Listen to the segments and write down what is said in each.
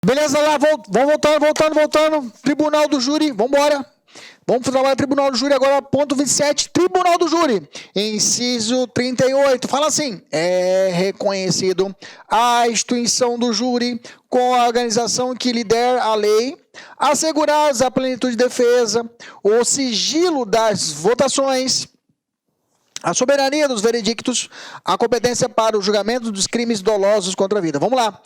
Beleza, lá, vamos voltando. Tribunal do Júri, vamos embora. Vamos trabalhar Tribunal do Júri agora, ponto 27. Tribunal do Júri, inciso 38. Fala assim: é reconhecido a instituição do júri com a organização que lhe der a lei, assegurados a plenitude de defesa, o sigilo das votações, a soberania dos veredictos, a competência para o julgamento dos crimes dolosos contra a vida. Vamos lá.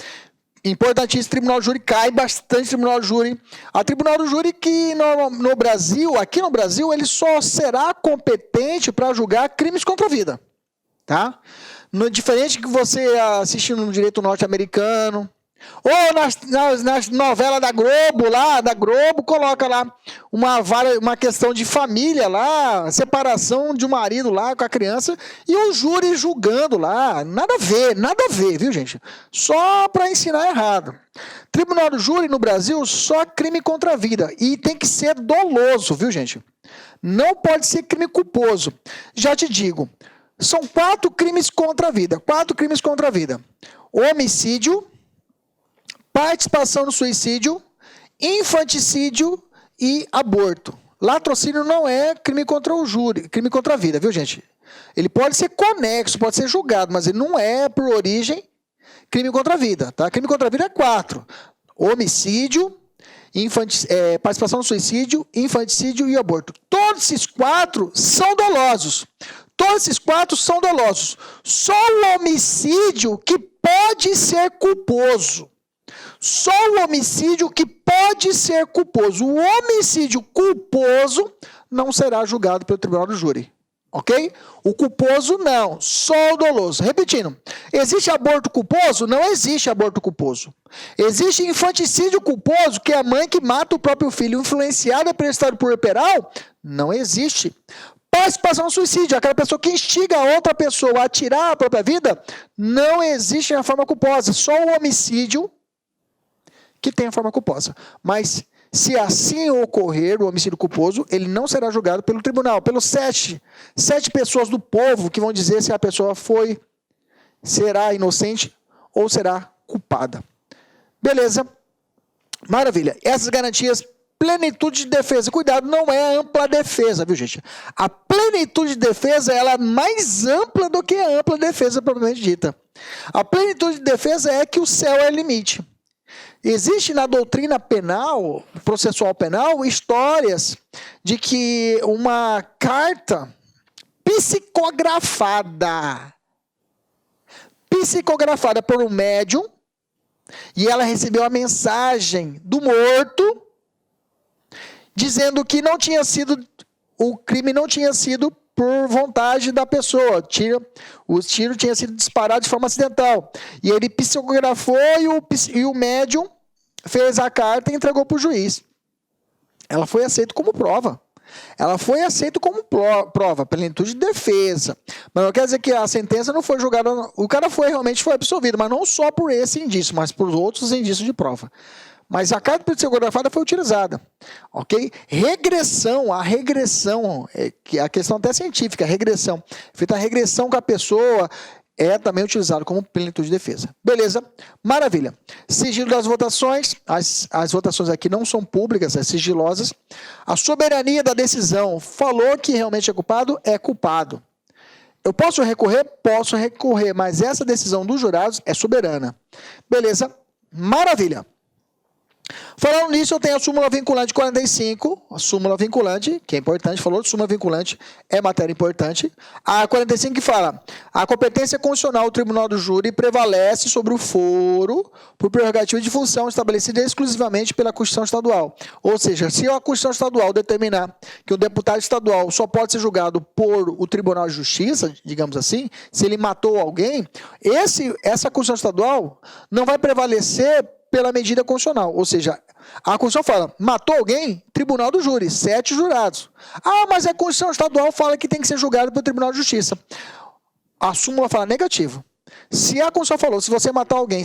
Importantíssimo, Tribunal do Júri, cai bastante Tribunal do Júri. A Tribunal do Júri que no Brasil, aqui no Brasil, ele só será competente para julgar crimes contra a vida. Tá? Diferente que você assistir no direito norte-americano, ou nas novelas da Globo, coloca lá uma questão de família lá, separação de um marido lá com a criança, e o júri julgando lá. Nada a ver, viu, gente? Só para ensinar errado. Tribunal do Júri no Brasil, só crime contra a vida. E tem que ser doloso, viu, gente? Não pode ser crime culposo. Já te digo, são 4 crimes contra a vida. 4 crimes contra a vida. Homicídio, participação no suicídio, infanticídio e aborto. Latrocínio não é crime contra o júri, crime contra a vida, viu, gente? Ele pode ser conexo, pode ser julgado, mas ele não é, por origem, crime contra a vida, tá? Crime contra a vida é 4. Homicídio, participação no suicídio, infanticídio e aborto. Todos esses 4 são dolosos. Só o homicídio que pode ser culposo. Só o homicídio que pode ser culposo. O homicídio culposo não será julgado pelo Tribunal do Júri. Ok? O culposo não, só o doloso. Repetindo, existe aborto culposo? Não existe aborto culposo. Existe infanticídio culposo, que é a mãe que mata o próprio filho influenciada pelo estado puerperal? Não existe. Participação no suicídio, aquela pessoa que instiga a outra pessoa a tirar a própria vida, não existe a forma culposa. Só o homicídio que tem a forma culposa. Mas, se assim ocorrer o homicídio culposo, ele não será julgado pelo tribunal, pelos 7 pessoas do povo que vão dizer se a pessoa será inocente ou será culpada. Beleza? Maravilha. Essas garantias, plenitude de defesa. Cuidado, não é ampla defesa, viu, gente? A plenitude de defesa, ela é mais ampla do que a ampla defesa propriamente dita. A plenitude de defesa é que o céu é limite. Existe na doutrina penal, processual penal, histórias de que uma carta psicografada por um médium, e ela recebeu a mensagem do morto, dizendo que o crime não tinha sido por vontade da pessoa. O tiro tinha sido disparado de forma acidental. E ele psicografou e o médium fez a carta e entregou para o juiz. Ela foi aceita como prova. Plenitude de defesa. Mas não quer dizer que a sentença não foi julgada. O cara realmente foi absolvido, mas não só por esse indício, mas por outros indícios de prova. Mas a carta psicografada foi utilizada, ok? A regressão, que a questão até científica, feita a regressão com a pessoa, é também utilizado como plenitude de defesa. Beleza? Maravilha. Sigilo das votações, as votações aqui não são públicas, são sigilosas. A soberania da decisão, falou que realmente é culpado. Eu posso recorrer? Posso recorrer, mas essa decisão dos jurados é soberana. Beleza? Maravilha. Falando nisso, eu tenho a súmula vinculante 45, a súmula vinculante, que é importante, falou de súmula vinculante, é matéria importante. A 45 que fala, a competência constitucional do Tribunal do Júri prevalece sobre o foro por prerrogativa de função estabelecida exclusivamente pela Constituição Estadual. Ou seja, se a Constituição Estadual determinar que o deputado estadual só pode ser julgado por o Tribunal de Justiça, digamos assim, se ele matou alguém, essa Constituição Estadual não vai prevalecer pela medida constitucional, ou seja, a Constituição fala, matou alguém? Tribunal do Júri, 7 jurados. Ah, mas a Constituição Estadual fala que tem que ser julgado pelo Tribunal de Justiça. A súmula fala negativo. Se a Constituição falou, se você matar alguém,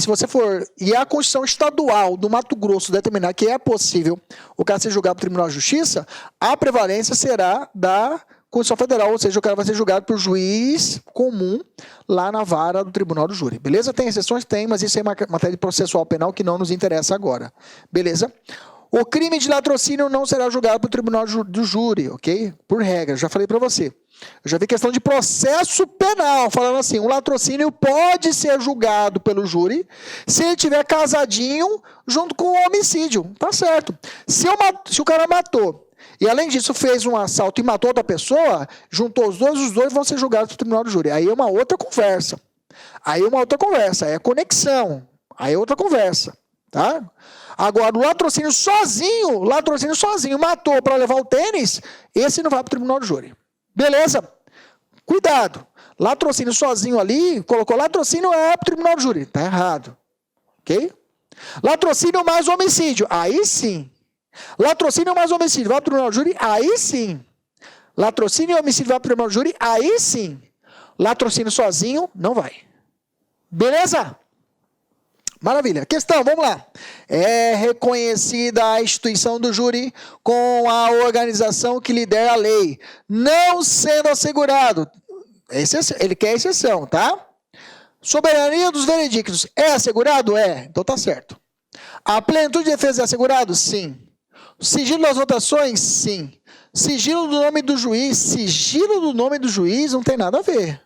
e a Constituição Estadual do Mato Grosso determinar que é possível o cara ser julgado pelo Tribunal de Justiça, a prevalência será da Constituição Federal, ou seja, o cara vai ser julgado por juiz comum lá na vara do Tribunal do Júri. Beleza? Tem exceções? Tem, mas isso é matéria de processual penal que não nos interessa agora. Beleza? O crime de latrocínio não será julgado pelo Tribunal do Júri, ok? Por regra, já falei para você. Eu já vi questão de processo penal, falando assim, o latrocínio pode ser julgado pelo júri se ele tiver casadinho junto com o homicídio. Tá certo. Se o cara matou e, além disso, fez um assalto e matou outra pessoa, juntou os dois vão ser julgados pelo Tribunal do Júri. Aí é uma outra conversa. Aí é conexão. Aí é outra conversa, tá? Agora, o latrocínio sozinho, matou para levar o tênis, esse não vai para o Tribunal do Júri. Beleza? Cuidado. Latrocínio sozinho ali, colocou latrocínio é para o Tribunal do Júri. Tá errado. Ok? Latrocínio mais homicídio. Aí sim. Latrocínio mais homicídio vai para o Tribunal do Júri? Aí sim. Latrocínio e homicídio vai para o Tribunal do Júri? Aí sim. Latrocínio sozinho, não vai. Beleza? Maravilha. Questão, vamos lá. É reconhecida a instituição do júri com a organização que lidera a lei, não sendo assegurado. Ele quer exceção, tá? Soberania dos veredictos. É assegurado? É. Então tá certo. A plenitude de defesa é assegurado? Sim. Sigilo das votações? Sim. Sigilo do nome do juiz? Sigilo do nome do juiz não tem nada a ver.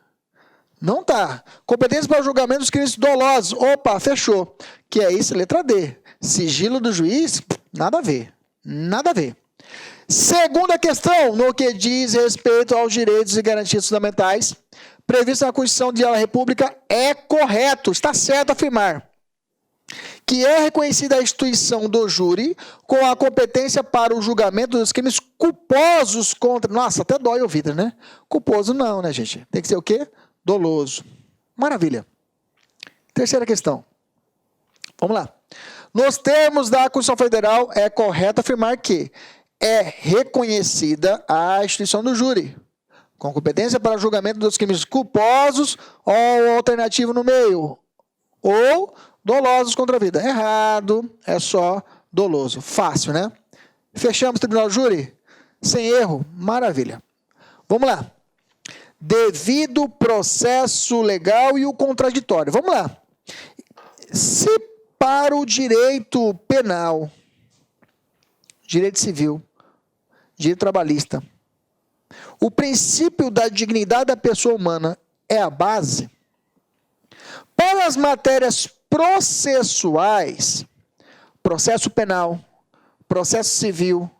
Não tá. Competência para o julgamento dos crimes dolosos. Opa, fechou. Que é isso, letra D. Sigilo do juiz, nada a ver. Nada a ver. Segunda questão, no que diz respeito aos direitos e garantias fundamentais, previsto na Constituição da República, é correto, está certo afirmar que é reconhecida a instituição do júri com a competência para o julgamento dos crimes culposos contra... Nossa, até dói o ouvido, né? Culposo não, né, gente? Tem que ser o quê? Doloso. Maravilha. Terceira questão. Vamos lá. Nos termos da Constituição Federal, é correto afirmar que é reconhecida a instituição do júri, com competência para o julgamento dos crimes culposos ou alternativo no meio, ou dolosos contra a vida. Errado, é só doloso. Fácil, né? Fechamos o Tribunal do Júri? Sem erro? Maravilha. Vamos lá. Devido processo legal e o contraditório. Vamos lá. Se para o direito penal, direito civil, direito trabalhista, o princípio da dignidade da pessoa humana é a base, para as matérias processuais, processo penal, processo civil,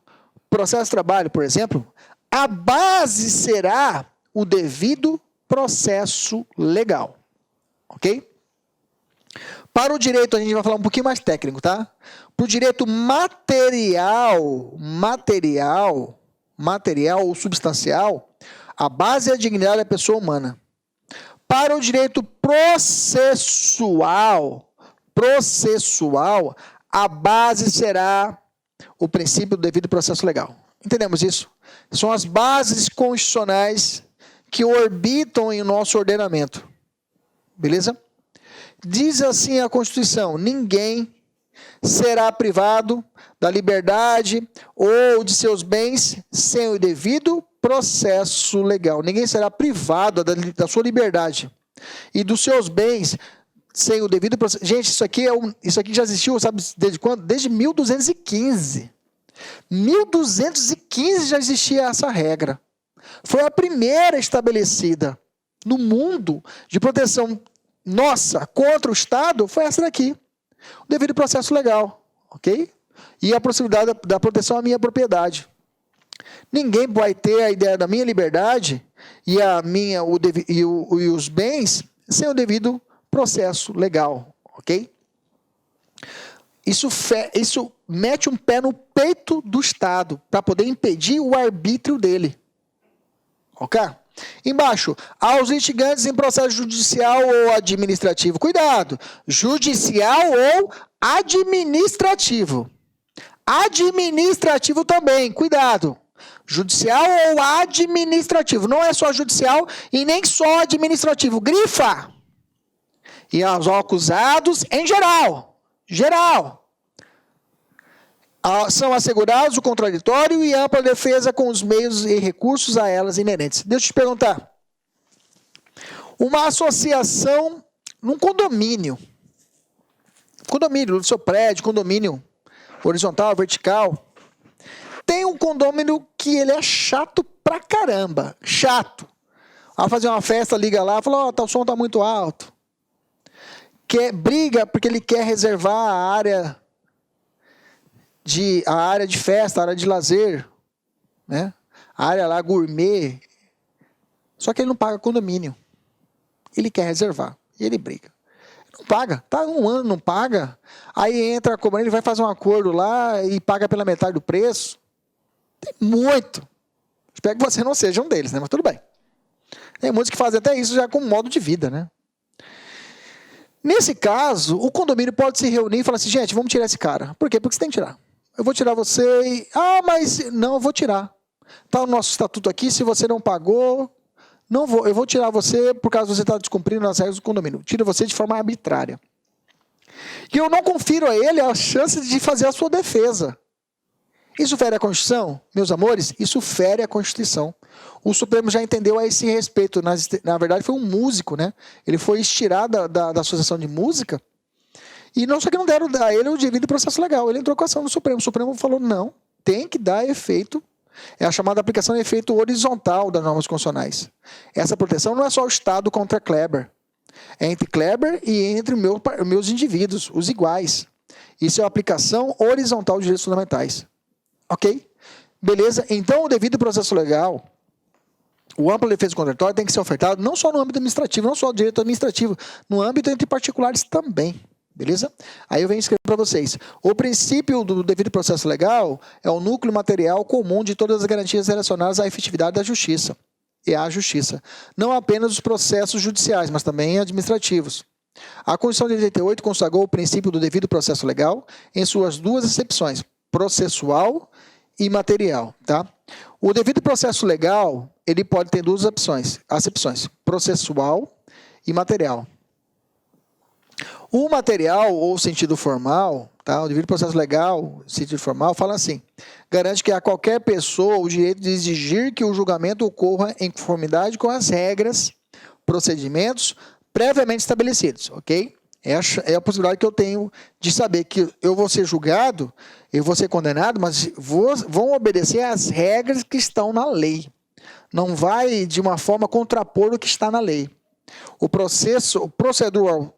processo de trabalho, por exemplo, a base será o devido processo legal. Ok? Para o direito, a gente vai falar um pouquinho mais técnico, tá? Para o direito material ou substancial, a base é a dignidade da pessoa humana. Para o direito processual, a base será o princípio do devido processo legal. Entendemos isso? São as bases constitucionais que orbitam em nosso ordenamento. Beleza? Diz assim a Constituição: ninguém será privado da liberdade ou de seus bens sem o devido processo legal. Ninguém será privado da sua liberdade e dos seus bens sem o devido processo. Gente, isso aqui já existiu, sabe desde quando? Desde 1215. 1215 já existia essa regra. Foi a primeira estabelecida no mundo de proteção nossa contra o Estado, foi essa daqui. O devido processo legal, ok? E a possibilidade da proteção à minha propriedade. Ninguém vai ter a ideia da minha liberdade e os bens sem o devido processo legal, ok? Isso mete um pé no peito do Estado para poder impedir o arbítrio dele. Ok? Embaixo, aos litigantes em processo judicial ou administrativo. Cuidado, judicial ou administrativo. Administrativo também, cuidado. Judicial ou administrativo. Não é só judicial e nem só administrativo. Grifa. E aos acusados em geral. São assegurados o contraditório e ampla defesa com os meios e recursos a elas inerentes. Deixa eu te perguntar. Uma associação num condomínio do seu prédio, condomínio horizontal, vertical, tem um condomínio que ele é chato pra caramba, chato. Vai fazer uma festa, liga lá, fala, o som tá muito alto. Briga porque ele quer reservar a área de festa, a área de lazer, né? A área lá gourmet. Só que ele não paga condomínio. Ele quer reservar. E ele briga. Não paga. Tá 1 ano, não paga. Aí entra a cobrança, ele vai fazer um acordo lá e paga pela metade do preço. Tem muito. Espero que você não seja um deles, né? Mas tudo bem. Tem muitos que fazem até isso já como modo de vida, né? Nesse caso, o condomínio pode se reunir e falar assim, gente, vamos tirar esse cara. Por quê? Porque você tem que tirar. Eu vou tirar você e... mas não, eu vou tirar. Está o nosso estatuto aqui, se você não pagou, não vou. Eu vou tirar você por causa que você está descumprindo as regras do condomínio. Tiro você de forma arbitrária. E eu não confiro a ele a chance de fazer a sua defesa. Isso fere a Constituição? Meus amores, isso fere a Constituição. O Supremo já entendeu a esse respeito. Na verdade, foi um músico, né? Ele foi estirado da Associação de Música. E não só que não deram a ele o devido processo legal. Ele entrou com a ação no Supremo. O Supremo falou, não, tem que dar efeito. É a chamada aplicação de efeito horizontal das normas constitucionais. Essa proteção não é só o Estado contra Kleber. É entre Kleber e entre meus indivíduos, os iguais. Isso é a aplicação horizontal de direitos fundamentais. Ok? Beleza? Então, o devido processo legal, o ampla defesa contraditória tem que ser ofertado não só no âmbito administrativo, não só no direito administrativo, no âmbito entre particulares também. Beleza? Aí eu venho escrever para vocês. O princípio do devido processo legal é o núcleo material comum de todas as garantias relacionadas à efetividade da justiça e à justiça. Não apenas os processos judiciais, mas também administrativos. A Constituição de 88 consagrou o princípio do devido processo legal em suas duas acepções, processual e material. Tá? O devido processo legal, ele pode ter duas acepções, processual e material. O material ou sentido formal, tá? O devido processo legal, sentido formal, fala assim, garante que a qualquer pessoa o direito de exigir que o julgamento ocorra em conformidade com as regras, procedimentos previamente estabelecidos, ok? É a possibilidade que eu tenho de saber que eu vou ser julgado, eu vou ser condenado, mas vão obedecer às regras que estão na lei. Não vai, de uma forma, contrapor o que está na lei. O processo procedural,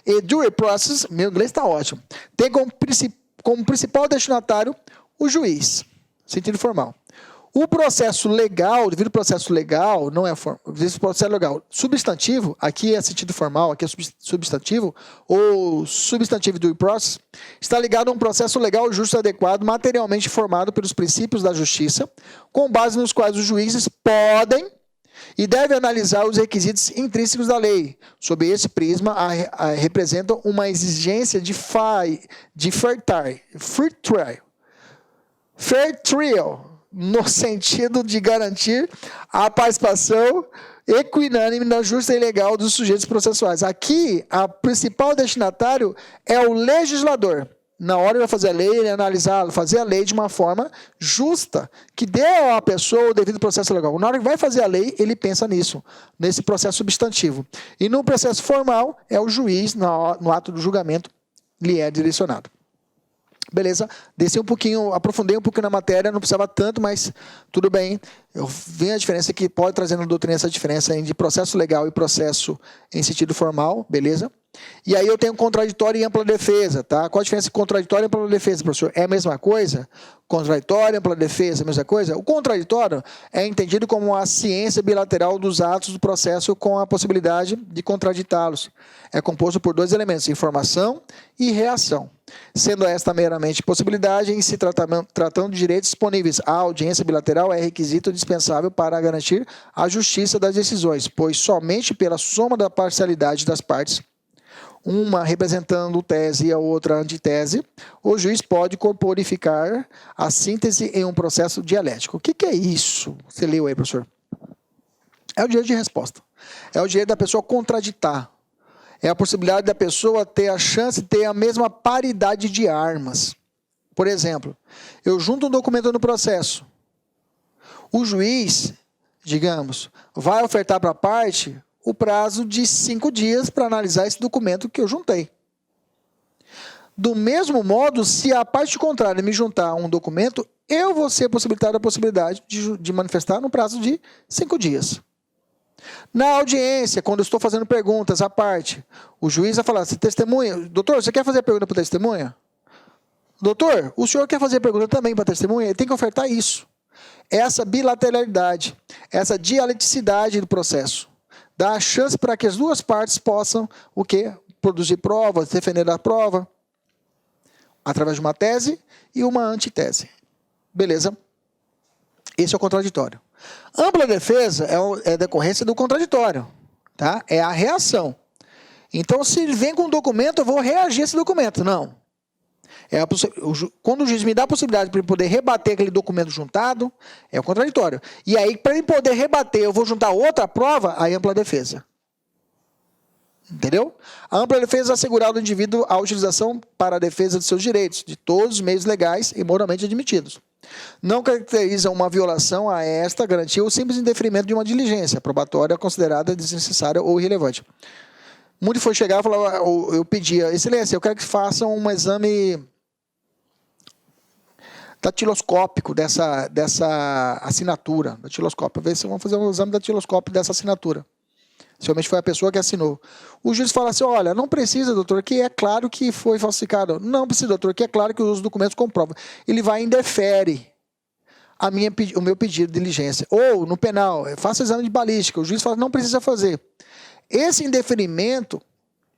e due process, meu inglês está ótimo, tem como principal destinatário o juiz, sentido formal. O processo legal, o devido processo legal, não é o processo legal substantivo, aqui é sentido formal, aqui é substantivo, ou substantivo due process, está ligado a um processo legal justo e adequado, materialmente formado pelos princípios da justiça, com base nos quais os juízes podem e devem analisar os requisitos intrínsecos da lei. Sob esse prisma, representam uma exigência de fair trial, no sentido de garantir a participação equinânime na justa e legal dos sujeitos processuais. Aqui, a principal destinatário é o legislador. Na hora de fazer a lei, ele analisar, fazer a lei de uma forma justa, que dê à pessoa o devido processo legal. Na hora que vai fazer a lei, ele pensa nisso, nesse processo substantivo. E no processo formal, é o juiz, no ato do julgamento, lhe é direcionado. Beleza? Desci um pouquinho, aprofundei um pouquinho na matéria, não precisava tanto, mas tudo bem. Eu vi a diferença que pode trazer na doutrina essa diferença de processo legal e processo em sentido formal, beleza? E aí eu tenho contraditório e ampla defesa, tá? Qual a diferença entre contraditório e ampla defesa, professor? É a mesma coisa? Contraditório e ampla defesa é a mesma coisa? O contraditório é entendido como a ciência bilateral dos atos do processo com a possibilidade de contraditá-los. É composto por dois elementos, informação e reação. Sendo esta meramente possibilidade, em se tratando de direitos disponíveis, a audiência bilateral é requisito dispensável para garantir a justiça das decisões, pois somente pela soma da parcialidade das partes, uma representando tese e a outra antitese, o juiz pode corporificar a síntese em um processo dialético. O que é isso? Você leu aí, professor? É o direito de resposta. É o direito da pessoa contraditar. É a possibilidade da pessoa ter a chance de ter a mesma paridade de armas. Por exemplo, eu junto um documento no processo. O juiz, digamos, vai ofertar para a parte o prazo de 5 dias para analisar esse documento que eu juntei. Do mesmo modo, se a parte contrária me juntar um documento, eu vou ser possibilitado a possibilidade de manifestar no prazo de 5 dias. Na audiência, quando eu estou fazendo perguntas à parte, o juiz vai falar, se testemunha, doutor, você quer fazer pergunta para testemunha? Doutor, o senhor quer fazer pergunta também para testemunha? Ele tem que ofertar isso. Essa bilateralidade, essa dialeticidade do processo, dá a chance para que as duas partes possam, o quê? Produzir provas, defender a prova, através de uma tese e uma antitese. Beleza? Esse é o contraditório. Ampla defesa é decorrência do contraditório. Tá? É a reação. Então, se ele vem com um documento, eu vou reagir a esse documento. Não. Quando o juiz me dá a possibilidade para ele poder rebater aquele documento juntado, é o contraditório. E aí, para ele poder rebater, eu vou juntar outra prova, aí ampla defesa. Entendeu? A ampla defesa assegurar ao indivíduo a utilização para a defesa de seus direitos, de todos os meios legais e moralmente admitidos. Não caracteriza uma violação a esta garantia o simples indeferimento de uma diligência probatória considerada desnecessária ou irrelevante. Muito foi chegar e falar, eu pedia, excelência, eu quero que façam um exame datiloscópico dessa assinatura. Datiloscópio, ver se vão fazer um exame datiloscópio dessa assinatura. Somente foi a pessoa que assinou. O juiz fala assim, olha, não precisa, doutor, que é claro que foi falsificado. Não precisa, doutor, que é claro que os documentos comprovam. Ele vai e indefere o meu pedido de diligência. Ou, no penal, faça exame de balística. O juiz fala, não precisa fazer. Esse indeferimento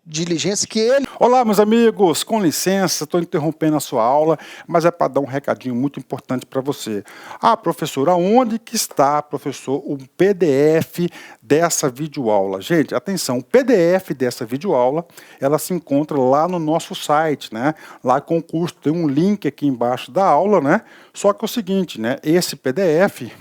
de diligência que ele... Olá, meus amigos, com licença, estou interrompendo a sua aula, mas é para dar um recadinho muito importante para você. Ah, professor, aonde que está, professor, o PDF dessa videoaula? Gente, atenção, o PDF dessa videoaula, ela se encontra lá no nosso site, né? Lá com o curso, tem um link aqui embaixo da aula, né? Só que é o seguinte, né? Esse PDF,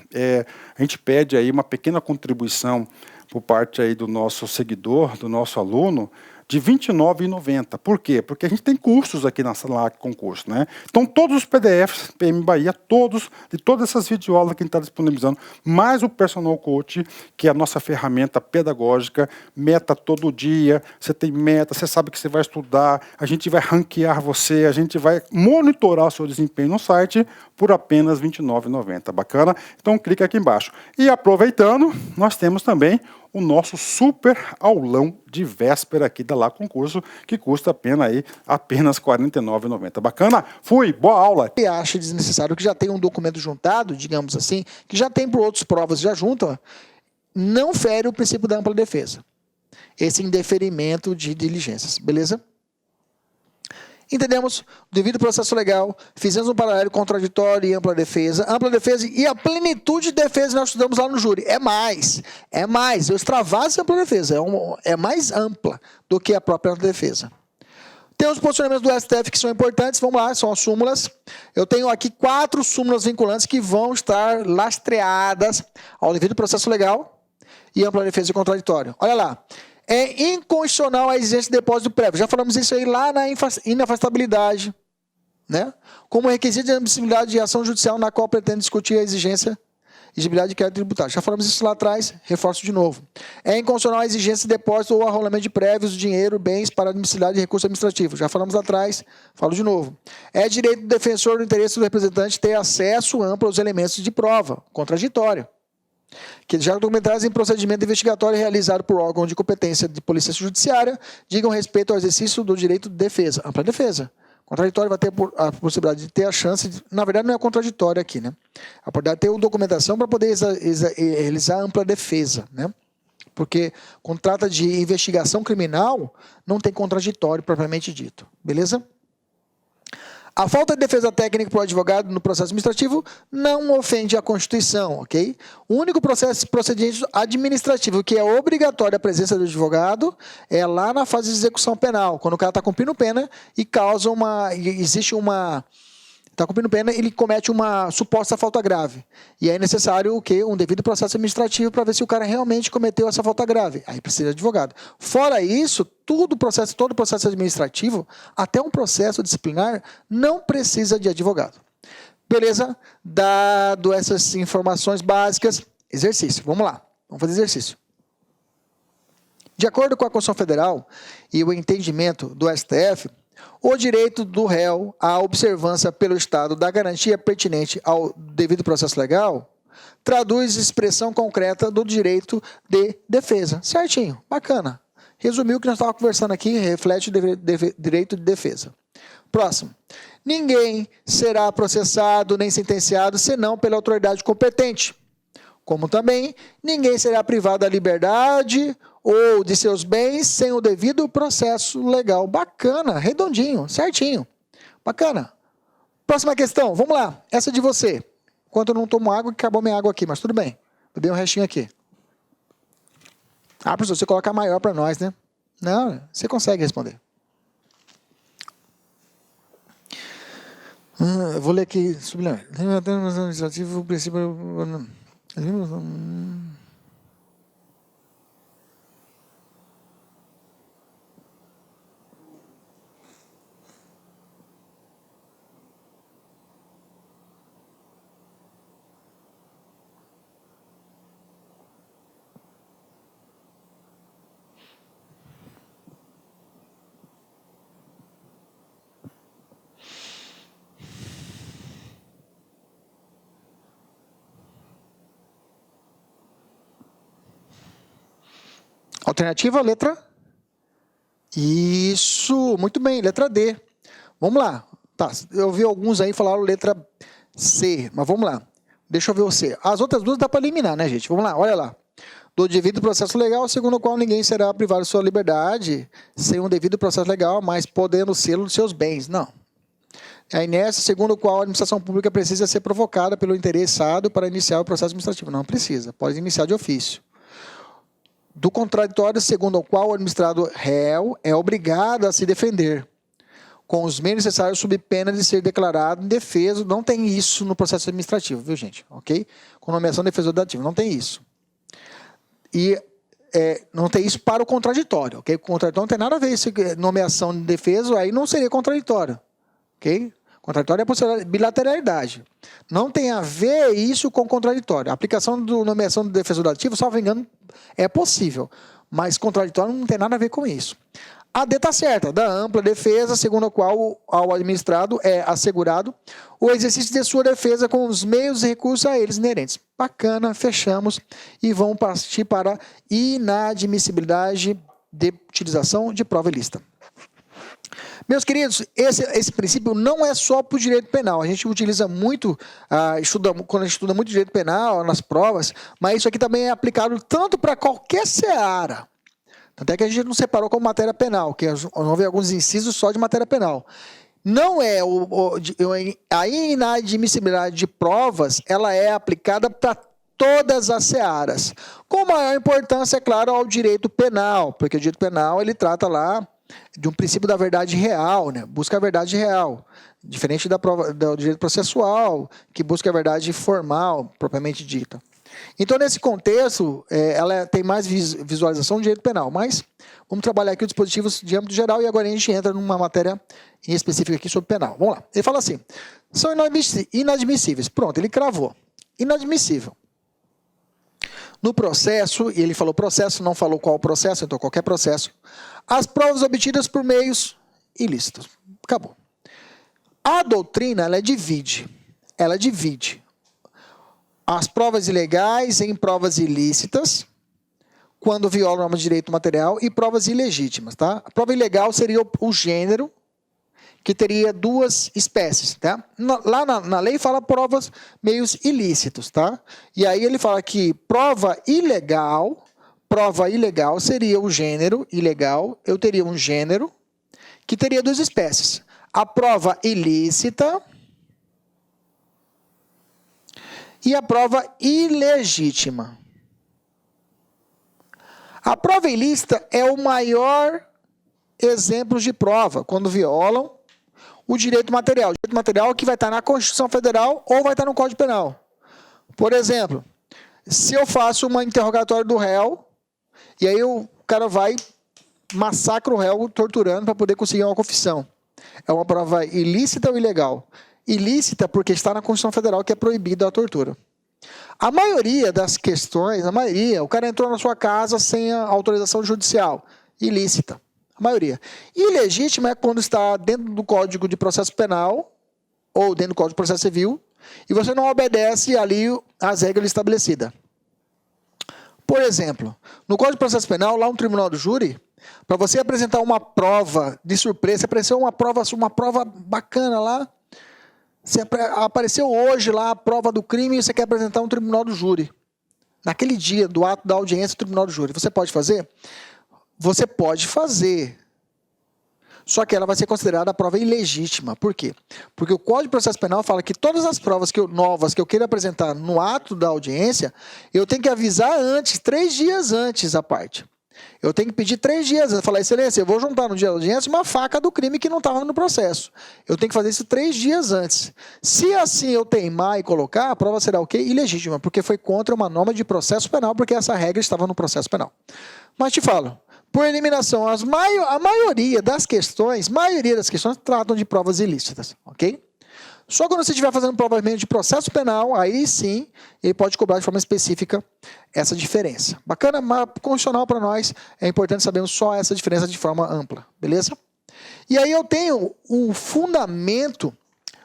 a gente pede aí uma pequena contribuição por parte aí do nosso seguidor, do nosso aluno, de R$ 29,90. Por quê? Porque a gente tem cursos aqui na sala com curso, né? Então, todos os PDFs, PM Bahia, de todas essas videoaulas que a gente está disponibilizando, mais o Personal Coach, que é a nossa ferramenta pedagógica, meta todo dia, você tem meta, você sabe que você vai estudar, a gente vai ranquear você, a gente vai monitorar o seu desempenho no site por apenas R$ 29,90. Bacana? Então, clica aqui embaixo. E aproveitando, nós temos também o nosso super aulão de véspera aqui da Lá Concurso, que custa apenas R$ 49,90. Bacana? Fui, boa aula! E acha desnecessário que já tem um documento juntado, digamos assim, que já tem por outras provas, já junta, não fere o princípio da ampla defesa. Esse indeferimento de diligências, beleza? Entendemos? Devido ao processo legal, fizemos um paralelo contraditório e ampla defesa e a plenitude de defesa nós estudamos lá no júri. É mais. Eu extravaso a ampla defesa, é mais ampla do que a própria ampla defesa. Tem os posicionamentos do STF que são importantes, vamos lá, são as súmulas. Eu tenho aqui 4 súmulas vinculantes que vão estar lastreadas ao devido processo legal e ampla defesa e contraditório. Olha lá. É inconstitucional a exigência de depósito prévio. Já falamos isso aí lá na inafastabilidade, né? Como requisito de admissibilidade de ação judicial na qual pretende discutir a exigência de exigibilidade de crédito tributário. Já falamos isso lá atrás, reforço de novo. É inconstitucional a exigência de depósito ou arrolamento de prévios, dinheiro, bens para admissibilidade de recurso administrativo. Já falamos lá atrás, falo de novo. É direito do defensor do interesse do representante ter acesso amplo aos elementos de prova, contraditória, que já documentados em procedimento investigatório realizado por órgão de competência de polícia judiciária, digam respeito ao exercício do direito de defesa, ampla defesa. Contraditório vai ter a possibilidade de ter a chance, na verdade não é contraditório aqui, né? A possibilidade de ter uma documentação para poder realizar ampla defesa, né? Porque quando trata de investigação criminal, não tem contraditório propriamente dito, beleza? A falta de defesa técnica para o advogado no processo administrativo não ofende a Constituição, ok? O único procedimento administrativo que é obrigatório a presença do advogado é lá na fase de execução penal, quando o cara está cumprindo pena e existe uma está cumprindo pena, ele comete uma suposta falta grave. E aí é necessário o quê? Um devido processo administrativo para ver se o cara realmente cometeu essa falta grave. Aí precisa de advogado. Fora isso, todo processo administrativo, até um processo disciplinar, não precisa de advogado. Beleza? Dado essas informações básicas, exercício. Vamos lá. Vamos fazer exercício. De acordo com a Constituição Federal e o entendimento do STF, o direito do réu à observância pelo Estado da garantia pertinente ao devido processo legal traduz expressão concreta do direito de defesa. Certinho, bacana. Resumiu o que nós estávamos conversando aqui, reflete o direito de defesa. Próximo. Ninguém será processado nem sentenciado senão pela autoridade competente. Como também, ninguém será privado da liberdade ou de seus bens sem o devido processo legal. Bacana, redondinho, certinho. Bacana. Próxima questão, vamos lá. Essa é de você. Enquanto eu não tomo água, acabou minha água aqui, mas tudo bem. Eu dei um restinho aqui. Ah, professor, você coloca maior para nós, né? Não, você consegue responder. Eu vou ler aqui. Administrativo, princípio... Alternativa, letra? Isso, muito bem, letra D. Vamos lá. Tá, eu vi alguns aí falaram letra C, mas vamos lá. Deixa eu ver o C. As outras duas dá para eliminar, né, gente? Vamos lá, olha lá. Do devido processo legal, segundo o qual ninguém será privado de sua liberdade sem um devido processo legal, mas podendo sê-lo dos seus bens. Não. Aí nessa, segundo o qual a administração pública precisa ser provocada pelo interessado para iniciar o processo administrativo. Não precisa, pode iniciar de ofício. Do contraditório, segundo o qual o administrado réu é obrigado a se defender, com os meios necessários sob pena de ser declarado indefeso. Não tem isso no processo administrativo, viu, gente? Ok? Com nomeação de defensor dativo, não tem isso. E não tem isso para o contraditório, ok? O contraditório não tem nada a ver com nomeação de defeso, aí não seria contraditório, ok? Contraditório é bilateralidade. Não tem a ver isso com contraditório. A aplicação da nomeação do defensor dativo, salvo engano, é possível. Mas contraditório não tem nada a ver com isso. A D está certa, da ampla defesa, segundo a qual ao administrado é assegurado o exercício de sua defesa com os meios e recursos a eles inerentes. Bacana, fechamos e vamos partir para inadmissibilidade de utilização de prova ilícita. Meus queridos, esse princípio não é só para o direito penal. A gente utiliza muito, quando a gente estuda muito direito penal, nas provas, mas isso aqui também é aplicado tanto para qualquer seara. Tanto é que a gente não separou como matéria penal, que vão ver alguns incisos só de matéria penal. Não é a inadmissibilidade de provas, ela é aplicada para todas as searas. Com maior importância, é claro, ao direito penal, porque o direito penal ele trata lá de um princípio da verdade real, né? Busca a verdade real, diferente do direito processual, que busca a verdade formal, propriamente dita. Então, nesse contexto, ela tem mais visualização do direito penal, mas vamos trabalhar aqui os dispositivos de âmbito geral e agora a gente entra numa matéria em específica aqui sobre penal. Vamos lá. Ele fala assim, são inadmissíveis. Pronto, ele cravou. Inadmissível. No processo, e ele falou processo, não falou qual processo, então qualquer processo, as provas obtidas por meios ilícitos. Acabou. A doutrina, ela divide as provas ilegais em provas ilícitas, quando violam normas de direito material, e provas ilegítimas, tá? A prova ilegal seria o gênero, que teria duas espécies, tá? Lá na lei fala provas meios ilícitos, tá? E aí ele fala que prova ilegal seria o gênero ilegal, eu teria um gênero que teria duas espécies. A prova ilícita e a prova ilegítima. A prova ilícita é o maior exemplo de prova, quando violam o direito material. O direito material que vai estar na Constituição Federal ou vai estar no Código Penal. Por exemplo, se eu faço uma interrogatório do réu, e aí o cara vai, massacra o réu torturando para poder conseguir uma confissão. É uma prova ilícita ou ilegal? Ilícita porque está na Constituição Federal que é proibida a tortura. A maioria das questões, o cara entrou na sua casa sem a autorização judicial. Ilícita. A maioria. Ilegítima é quando está dentro do Código de Processo Penal ou dentro do Código de Processo Civil e você não obedece ali às regras estabelecidas. Por exemplo, no Código de Processo Penal, lá no Tribunal do Júri, para você apresentar uma prova de surpresa, apareceu uma prova bacana lá, apareceu hoje lá a prova do crime e você quer apresentar no Tribunal do Júri. Naquele dia do ato da audiência do Tribunal do Júri. Você pode fazer? Você pode fazer. Só que ela vai ser considerada a prova ilegítima. Por quê? Porque o Código de Processo Penal fala que todas as provas novas que eu queira apresentar no ato da audiência, eu tenho que avisar antes, 3 dias antes a parte. Eu tenho que pedir 3 dias antes. Falar, excelência, eu vou juntar no dia da audiência uma faca do crime que não estava no processo. Eu tenho que fazer isso 3 dias antes. Se assim eu teimar e colocar, a prova será o quê? Ilegítima, porque foi contra uma norma de processo penal, porque essa regra estava no processo penal. Mas te falo, por eliminação, a maioria das questões tratam de provas ilícitas, ok? Só quando você estiver fazendo prova de processo penal, aí sim, ele pode cobrar de forma específica essa diferença. Bacana, mas constitucional para nós, é importante sabermos só essa diferença de forma ampla, beleza? E aí eu tenho o fundamento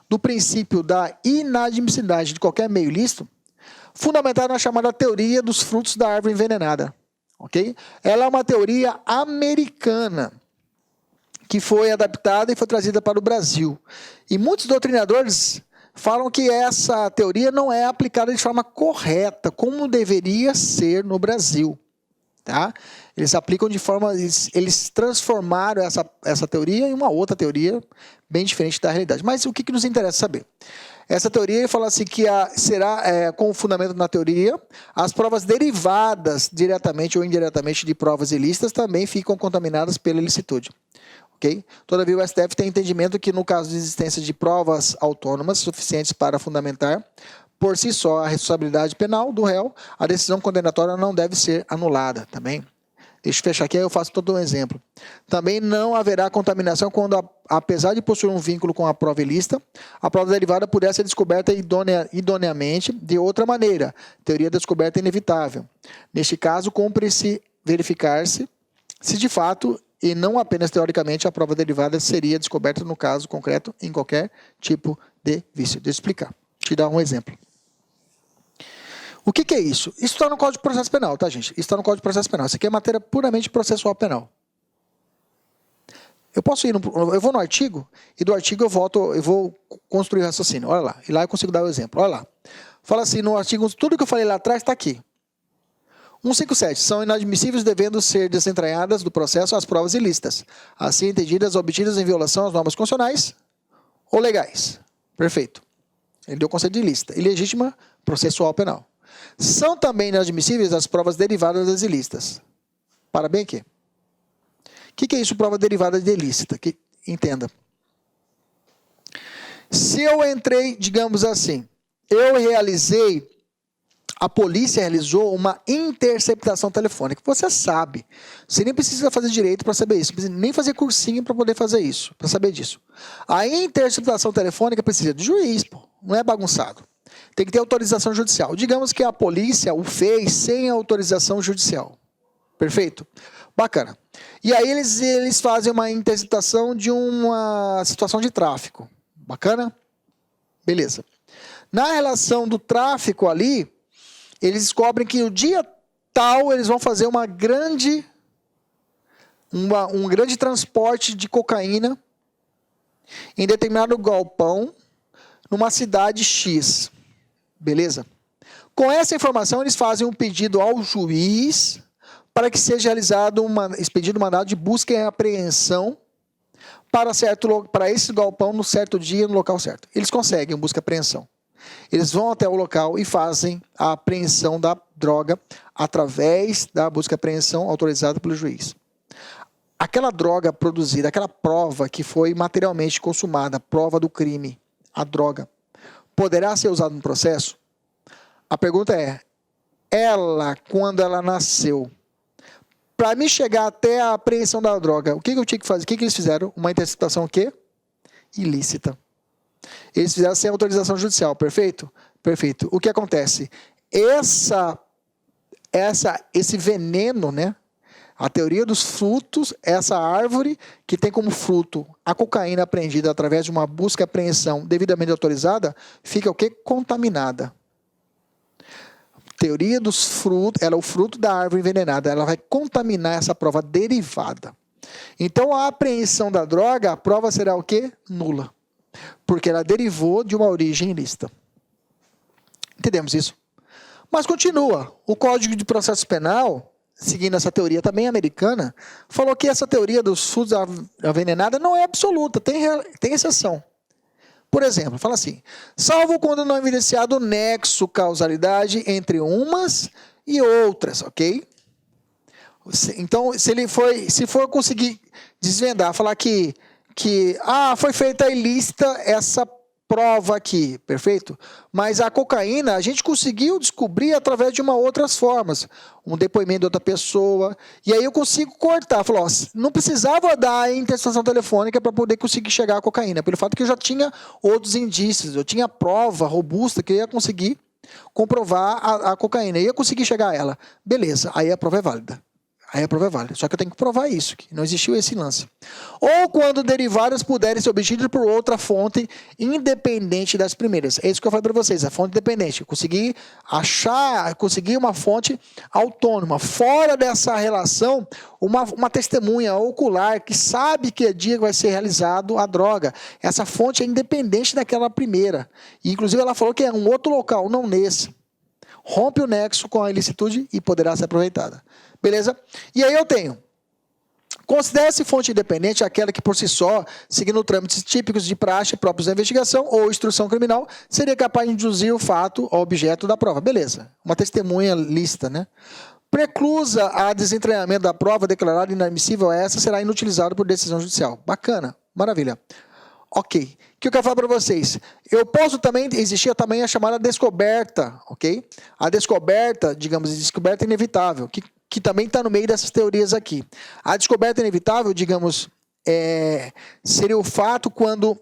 do princípio da inadmissibilidade de qualquer meio ilícito, fundamentado na chamada teoria dos frutos da árvore envenenada. Okay? Ela é uma teoria americana que foi adaptada e foi trazida para o Brasil. E muitos doutrinadores falam que essa teoria não é aplicada de forma correta, como deveria ser no Brasil. Tá? Eles aplicam de forma... Eles transformaram essa teoria em uma outra teoria bem diferente da realidade. Mas o que nos interessa saber? Essa teoria fala assim que será, com o fundamento na teoria, as provas derivadas diretamente ou indiretamente de provas ilícitas também ficam contaminadas pela ilicitude. Okay? Todavia, o STF tem entendimento que, no caso de existência de provas autônomas suficientes para fundamentar, por si só, a responsabilidade penal do réu, a decisão condenatória não deve ser anulada também. Deixa eu fechar aqui, aí eu faço todo um exemplo. Também não haverá contaminação quando, apesar de possuir um vínculo com a prova ilícita, a prova derivada puder ser descoberta idoneamente de outra maneira. Teoria da descoberta inevitável. Neste caso, cumpre-se verificar-se se de fato e não apenas teoricamente a prova derivada seria descoberta no caso concreto em qualquer tipo de vício. Deixa eu explicar. Te dar um exemplo. O que é isso? Isso está no Código de Processo Penal, tá, gente? Isso está no Código de Processo Penal. Isso aqui é matéria puramente processual penal. Eu vou no artigo, e do artigo eu vou construir o raciocínio. Olha lá. E lá eu consigo dar o exemplo. Olha lá. Fala assim, no artigo, tudo que eu falei lá atrás está aqui. 157. São inadmissíveis devendo ser desentranhadas do processo as provas ilícitas, assim entendidas, obtidas em violação às normas constitucionais ou legais. Perfeito. Ele deu o conceito de ilícita. Ilegítima, processual penal. São também inadmissíveis as provas derivadas das ilícitas. Para bem aqui. O que é isso, prova derivada de ilícita? Entenda. Se eu entrei, digamos assim, a polícia realizou uma interceptação telefônica. Você sabe. Você nem precisa fazer direito para saber isso. Não precisa nem fazer cursinho para poder fazer isso, para saber disso. A interceptação telefônica precisa de juiz, pô. Não é bagunçado. Tem que ter autorização judicial. Digamos que a polícia o fez sem autorização judicial. Perfeito? Bacana. E aí eles fazem uma interceptação de uma situação de tráfico. Bacana? Beleza. Na relação do tráfico ali, eles descobrem que no dia tal eles vão fazer um grande transporte de cocaína em determinado galpão numa cidade X. Beleza? Com essa informação, eles fazem um pedido ao juiz para que seja realizado expedido um mandado de busca e apreensão para esse galpão no certo dia, no local certo. Eles conseguem busca e apreensão. Eles vão até o local e fazem a apreensão da droga através da busca e apreensão autorizada pelo juiz. aquela droga produzida, aquela prova que foi materialmente consumada, prova do crime, a droga, poderá ser usada no processo? A pergunta é, ela, quando ela nasceu, para me chegar até a apreensão da droga, o que eu tinha que fazer? O que eles fizeram? Uma interceptação o quê? Ilícita. Eles fizeram sem autorização judicial, perfeito? Perfeito. O que acontece? Esse veneno, né? A teoria dos frutos, essa árvore que tem como fruto a cocaína apreendida através de uma busca e apreensão devidamente autorizada, fica o quê? Contaminada. Teoria dos frutos, ela é o fruto da árvore envenenada, ela vai contaminar essa prova derivada. Então, a apreensão da droga, a prova será o quê? Nula. Porque ela derivou de uma origem ilícita. Entendemos isso? Mas continua. O Código de Processo Penal, seguindo essa teoria também americana, falou que essa teoria dos frutos envenenados não é absoluta, tem exceção. Por exemplo, fala assim, salvo quando não é evidenciado o nexo causalidade entre umas e outras, ok? Então, se for conseguir desvendar, falar que foi feita ilícita essa prova aqui, perfeito? Mas a cocaína, a gente conseguiu descobrir através de outras formas. Um depoimento de outra pessoa, e aí eu consigo cortar. Falou, não precisava dar a interceptação telefônica para poder conseguir chegar à cocaína, pelo fato que eu já tinha outros indícios, eu tinha prova robusta que eu ia conseguir comprovar a cocaína, eu ia conseguir chegar a ela. Beleza, aí a prova é válida. Só que eu tenho que provar isso, que não existiu esse lance. Ou quando derivadas puderem ser obtidas por outra fonte independente das primeiras. É isso que eu falei para vocês, a fonte independente. Eu consegui uma fonte autônoma. Fora dessa relação, uma testemunha ocular que sabe que dia vai ser realizado a droga. Essa fonte é independente daquela primeira. E, inclusive, ela falou que é um outro local, não nesse. Rompe o nexo com a ilicitude e poderá ser aproveitada. Beleza? E aí eu tenho. Considere-se fonte independente aquela que por si só, seguindo trâmites típicos de praxe próprios da investigação ou instrução criminal, seria capaz de induzir o fato ao objeto da prova. Beleza. Uma testemunha lícita, né? Preclusa a desentranhamento da prova declarada inadmissível, essa será inutilizada por decisão judicial. Bacana. Maravilha. Ok. O que eu quero falar para vocês? Existia também a chamada descoberta, ok? A descoberta, digamos, descoberta inevitável, que também está no meio dessas teorias aqui. A descoberta inevitável, digamos, seria o fato quando,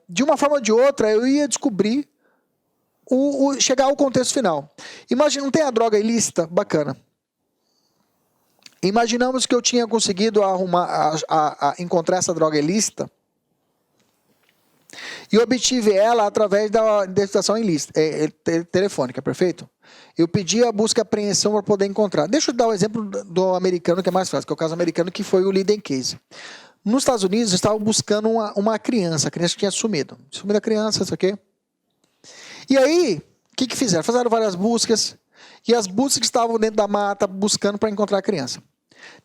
de uma forma ou de outra, eu ia descobrir, chegar ao contexto final. Imagina, não tem a droga ilícita? Bacana. Imaginamos que eu tinha conseguido encontrar essa droga ilícita e obtive ela através da identificação telefônica, perfeito? Eu pedi a busca e apreensão para poder encontrar. Deixa eu dar o exemplo do americano, que é mais fácil, que é o caso americano, que foi o Liden Case. Nos Estados Unidos, estavam buscando uma criança, a criança tinha sumido. Sumiu a criança, isso aqui. E aí, o que fizeram? Fizeram várias buscas, e as buscas estavam dentro da mata, buscando para encontrar a criança.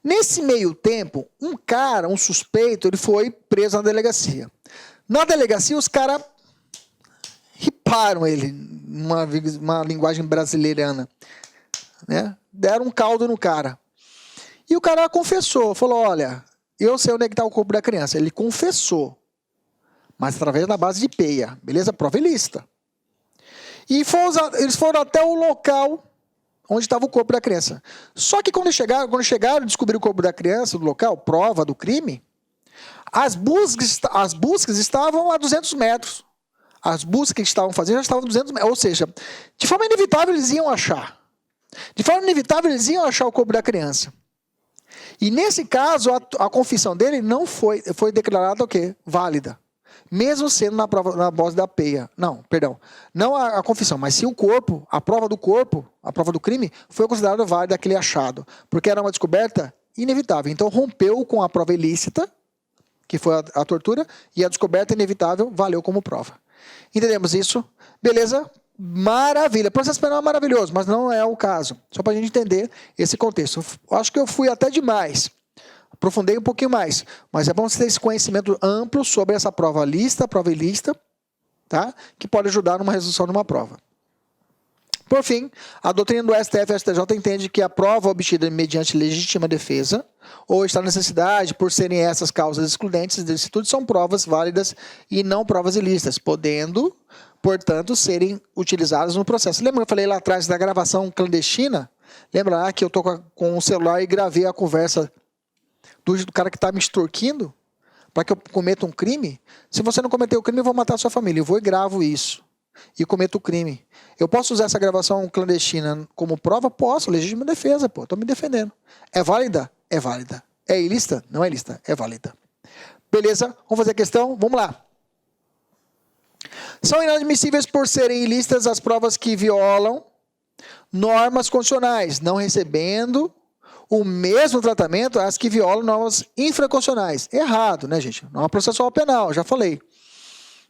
Nesse meio tempo, um suspeito, ele foi preso na delegacia. Na delegacia, os caras riparam ele, uma linguagem brasileirana, né? Deram um caldo no cara. E o cara confessou, falou, olha, eu sei onde é que está o corpo da criança. Ele confessou, mas através da base de peia, beleza? Prova ilícita. E eles foram até o local onde estava o corpo da criança. Só que quando chegaram e descobriram o corpo da criança, do local, prova do crime, as buscas estavam a 200 metros. As buscas que estavam fazendo já estavam a 200 metros. Ou seja, de forma inevitável eles iam achar. O corpo da criança. E nesse caso, a confissão dele não foi declarada o quê? Válida. Mesmo sendo na base da peia. Não, perdão. Não a confissão, mas sim o corpo, a prova do corpo, a prova do crime, foi considerada válida aquele achado. Porque era uma descoberta inevitável. Então rompeu com a prova ilícita, que foi a tortura, e a descoberta inevitável valeu como prova. Entendemos isso? Beleza? Maravilha. Processo penal é maravilhoso, mas não é o caso. Só para a gente entender esse contexto. Acho que eu fui até demais. Aprofundei um pouquinho mais. Mas é bom você ter esse conhecimento amplo sobre essa prova ilícita, tá? Que pode ajudar numa resolução de uma prova. Por fim, a doutrina do STF e STJ entende que a prova obtida mediante legítima defesa ou está necessidade por serem essas causas excludentes de licitude são provas válidas e não provas ilícitas, podendo, portanto, serem utilizadas no processo. Lembra que eu falei lá atrás da gravação clandestina? Lembra lá que eu estou com o celular e gravei a conversa do cara que está me extorquindo para que eu cometa um crime? Se você não cometeu o crime, eu vou matar a sua família. Eu vou e gravo isso e cometo o crime. Eu posso usar essa gravação clandestina como prova? Posso, legítima defesa, pô, estou me defendendo. É válida? É válida. É ilícita? Não é ilícita, é válida. Beleza? Vamos fazer a questão? Vamos lá. São inadmissíveis por serem ilícitas as provas que violam normas constitucionais, não recebendo o mesmo tratamento às que violam normas infraconstitucionais. Errado, né, gente? Norma processual penal, já falei.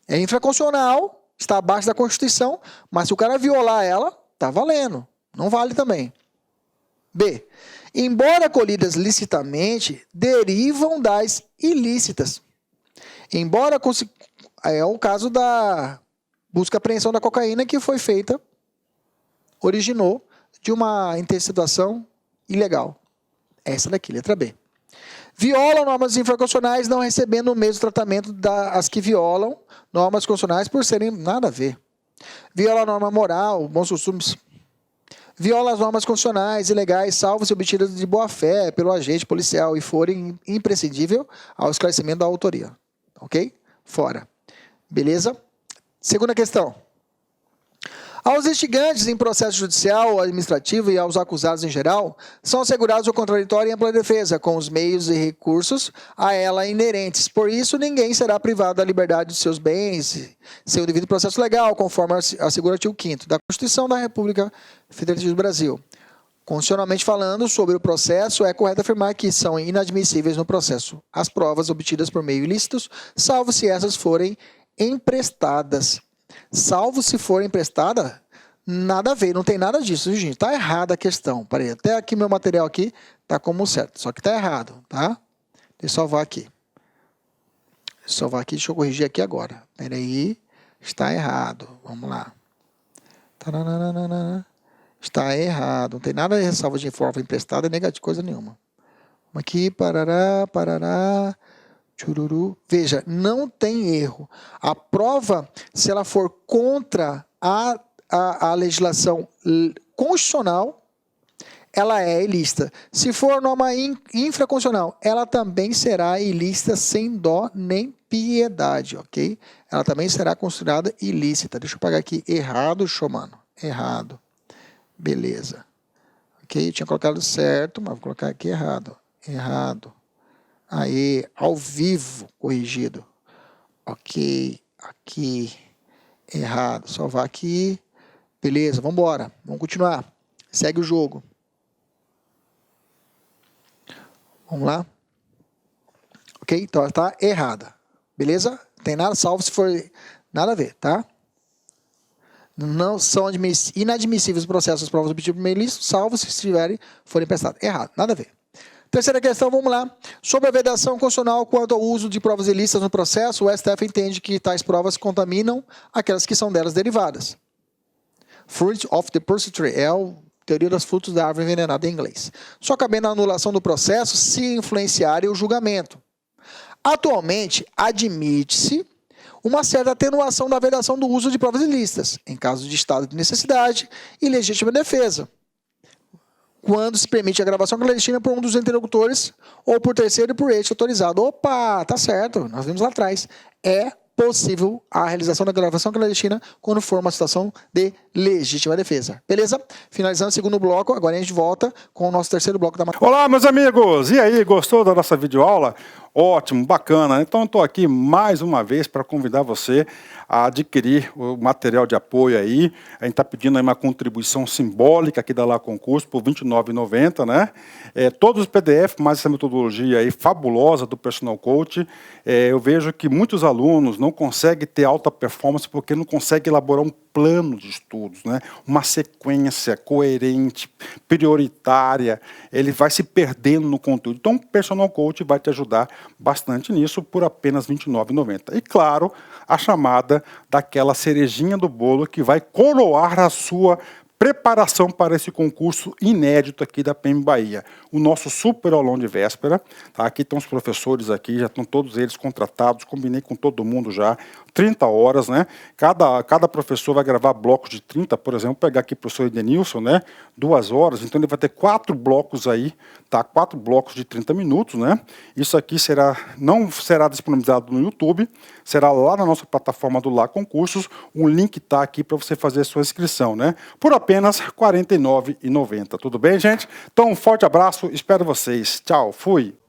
É infraconstitucional, está abaixo da Constituição, mas se o cara violar ela, tá valendo. Não vale também. B. Embora colhidas licitamente, derivam das ilícitas. Embora é o caso da busca e apreensão da cocaína que foi feita, originou de uma interceptação ilegal. Essa daqui, letra B. Violam normas infraconstitucionais não recebendo o mesmo tratamento das que violam normas constitucionais por serem nada a ver. Viola a norma moral, bons costumes. Viola as normas constitucionais e legais, salvo se obtidas de boa fé pelo agente policial e forem imprescindível ao esclarecimento da autoria. Ok? Fora. Beleza? Segunda questão. Aos instigantes em processo judicial ou administrativo e aos acusados em geral, são assegurados o contraditório e ampla defesa, com os meios e recursos a ela inerentes. Por isso, ninguém será privado da liberdade de seus bens, sem o devido processo legal, conforme assegura o artigo 5º da Constituição da República Federativa do Brasil. Constitucionalmente falando, sobre o processo, é correto afirmar que são inadmissíveis no processo as provas obtidas por meio ilícitos, salvo se essas forem emprestadas. Salvo se for emprestada, nada a ver, não tem nada disso, viu, gente? Tá errada a questão. Peraí, até aqui meu material aqui tá como certo, só que tá errado, tá? Deixa eu salvar aqui. Deixa eu corrigir aqui agora. Peraí, está errado. Vamos lá. Taranana. Está errado, não tem nada de ressalva de forma emprestada, negativa, coisa nenhuma. Vamos aqui, parará. Chururu. Veja, não tem erro. A prova, se ela for contra a legislação constitucional, ela é ilícita. Se for norma infraconstitucional, ela também será ilícita sem dó nem piedade, ok? Ela também será considerada ilícita. Deixa eu pagar aqui errado, mano. Errado. Beleza. Ok? Eu tinha colocado certo, mas vou colocar aqui errado. Errado. Aí, ao vivo, corrigido. Ok, aqui, errado. Salvar aqui. Beleza, vamos embora. Vamos continuar. Segue o jogo. Vamos lá. Ok, então ela está errada. Beleza? Tem nada, salvo se for nada a ver, tá? Não são inadmissíveis os processos, provas obtidas por meio ilícito, salvo se forem prestadas. Errado, nada a ver. Terceira questão, vamos lá. Sobre a vedação constitucional quanto ao uso de provas ilícitas no processo, o STF entende que tais provas contaminam aquelas que são delas derivadas. Fruit of the Proceedure é a teoria dos frutos da árvore envenenada em inglês. Só cabendo a anulação do processo se influenciarem o julgamento. Atualmente, admite-se uma certa atenuação da vedação do uso de provas ilícitas, em caso de estado de necessidade e legítima defesa, quando se permite a gravação clandestina por um dos interlocutores ou por terceiro e por este autorizado. Opa, tá certo, nós vimos lá atrás. É possível a realização da gravação clandestina quando for uma situação de legítima defesa. Beleza? Finalizando o segundo bloco, agora a gente volta com o nosso terceiro bloco da matéria. Olá, meus amigos! E aí, gostou da nossa videoaula? Ótimo, bacana. Então, estou aqui mais uma vez para convidar você a adquirir o material de apoio aí. A gente está pedindo aí uma contribuição simbólica aqui da Lá Concurso por R$ 29,90, né? Todos os PDF, mais essa metodologia aí fabulosa do Personal Coach. Eu vejo que muitos alunos não conseguem ter alta performance porque não conseguem elaborar um plano de estudos, né? Uma sequência coerente, prioritária. Ele vai se perdendo no conteúdo. Então, o Personal Coach vai te ajudar bastante nisso por apenas R$ 29,90. E, claro, a chamada daquela cerejinha do bolo que vai coroar a sua preparação para esse concurso inédito aqui da PM Bahia. O nosso super aulão de véspera, tá? Aqui estão os professores aqui, já estão todos eles contratados, combinei com todo mundo já, 30 horas, né? Cada professor vai gravar blocos de 30, por exemplo, pegar aqui o professor Edenilson, né? 2 horas, então ele vai ter 4 blocos aí, tá? 4 blocos de 30 minutos, né? Isso aqui não será disponibilizado no YouTube, será lá na nossa plataforma do Lá Concursos, o link está aqui para você fazer a sua inscrição, né? Por apenas R$ 49,90, tudo bem, gente? Então, um forte abraço, espero vocês. Tchau, fui!